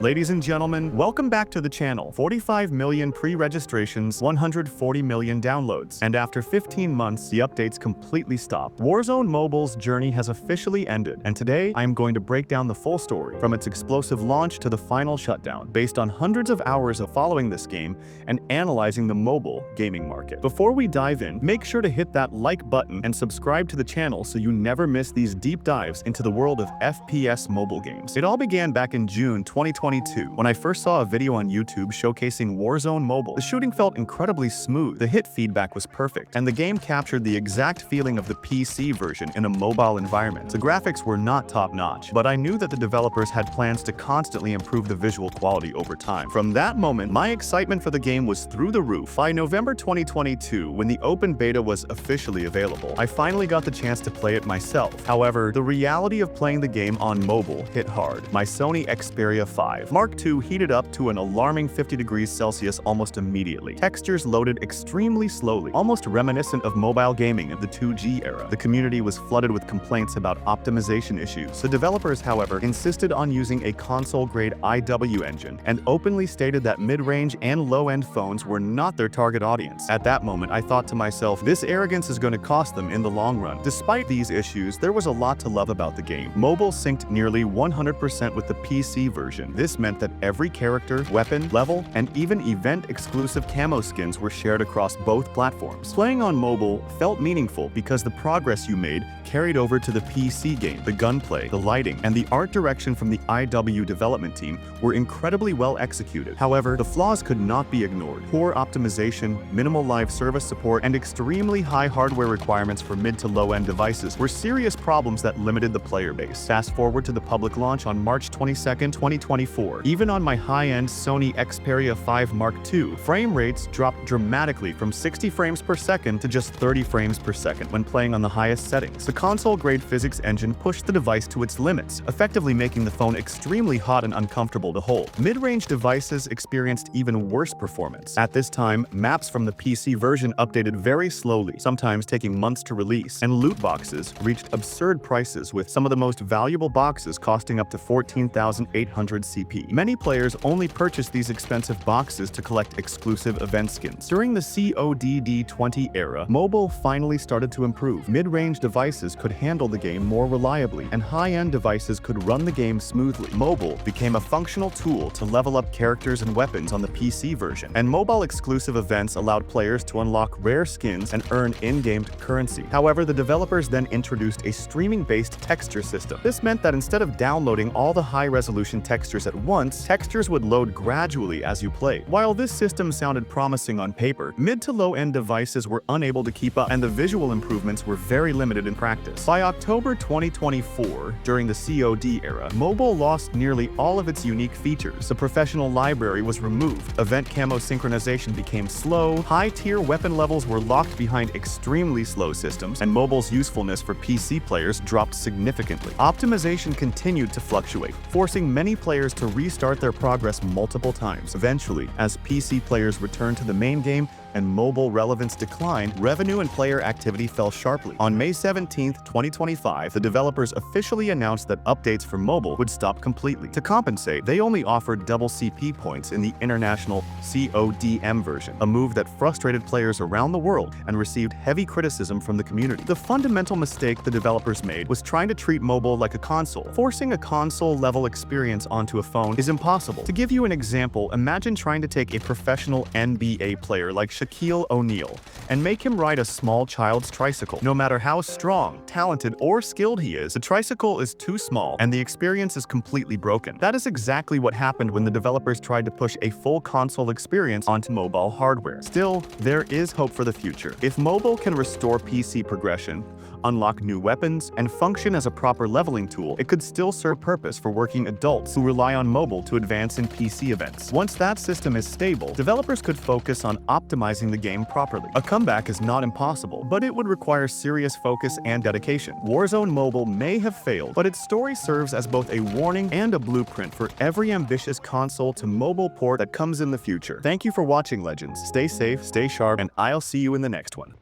Ladies and gentlemen, welcome back to the channel. 45 million pre-registrations, 140 million downloads. And after 15 months, the updates completely stopped. Warzone Mobile's journey has officially ended, and today I am going to break down the full story, from its explosive launch to the final shutdown, based on hundreds of hours of following this game and analyzing the mobile gaming market. Before we dive in, make sure to hit that like button and subscribe to the channel so you never miss these deep dives into the world of FPS mobile games. It all began back in June 2022 when I first saw a video on YouTube showcasing Warzone Mobile. The shooting felt incredibly smooth, the hit feedback was perfect, and the game captured the exact feeling of the PC version in a mobile environment. The graphics were not top-notch, but I knew that the developers had plans to constantly improve the visual quality over time. From that moment, my excitement for the game was through the roof. By November 2022, when the open beta was officially available, I finally got the chance to play it myself. However, the reality of playing the game on mobile hit hard. My Sony Xperia 5 Mark II heated up to an alarming 50 degrees Celsius almost immediately. Textures loaded extremely slowly, almost reminiscent of mobile gaming in the 2G era. The community was flooded with complaints about optimization issues. The developers, however, insisted on using a console-grade IW engine and openly stated that mid-range and low-end phones were not their target audience. At that moment, I thought to myself, this arrogance is going to cost them in the long run. Despite these issues, there was a lot to love about the game. Mobile synced nearly 100% with the PC version. This meant that every character, weapon, level, and even event-exclusive camo skins were shared across both platforms. Playing on mobile felt meaningful because the progress you made carried over to the PC game. The gunplay, the lighting, and the art direction from the IW development team were incredibly well executed. However, the flaws could not be ignored. Poor optimization, minimal live service support, and extremely high hardware requirements for mid to low-end devices were serious problems that limited the player base. Fast forward to the public launch on March 22, 2024. Even on my high-end Sony Xperia 5 Mark II, frame rates dropped dramatically from 60 frames per second to just 30 frames per second when playing on the highest settings. The console-grade physics engine pushed the device to its limits, effectively making the phone extremely hot and uncomfortable to hold. Mid-range devices experienced even worse performance. At this time, maps from the PC version updated very slowly, sometimes taking months to release, and loot boxes reached absurd prices, with some of the most valuable boxes costing up to 14,800 CP. Many players only purchased these expensive boxes to collect exclusive event skins. During the COD D20 era, mobile finally started to improve. Mid-range devices could handle the game more reliably, and high-end devices could run the game smoothly. Mobile became a functional tool to level up characters and weapons on the PC version, and mobile-exclusive events allowed players to unlock rare skins and earn in-game currency. However, the developers then introduced a streaming-based texture system. This meant that instead of downloading all the high-resolution textures at once, textures would load gradually as you played. While this system sounded promising on paper, mid to low-end devices were unable to keep up, and the visual improvements were very limited in practice. By October 2024, during the COD era, mobile lost nearly all of its unique features. The professional library was removed, event camo synchronization became slow, high-tier weapon levels were locked behind extremely slow systems, and mobile's usefulness for PC players dropped significantly. Optimization continued to fluctuate, forcing many players to restart their progress multiple times. Eventually, as PC players returned to the main game and mobile relevance declined, revenue and player activity fell sharply. On May 17, 2025, the developers officially announced that updates for mobile would stop completely. To compensate, they only offered double CP points in the international CODM version, a move that frustrated players around the world and received heavy criticism from the community. The fundamental mistake the developers made was trying to treat mobile like a console. Forcing a console-level experience onto a phone is impossible. To give you an example, imagine trying to take a professional NBA player like Shaquille O'Neal and make him ride a small child's tricycle. No matter how strong, talented, or skilled he is, the tricycle is too small and the experience is completely broken. That is exactly what happened when the developers tried to push a full console experience onto mobile hardware. Still, there is hope for the future. If mobile can restore PC progression, unlock new weapons, and function as a proper leveling tool, it could still serve purpose for working adults who rely on mobile to advance in PC events. Once that system is stable, developers could focus on optimizing the game properly. A comeback is not impossible, but it would require serious focus and dedication. Warzone Mobile may have failed, but its story serves as both a warning and a blueprint for every ambitious console to mobile port that comes in the future. Thank you for watching, Legends. Stay safe, stay sharp, and I'll see you in the next one.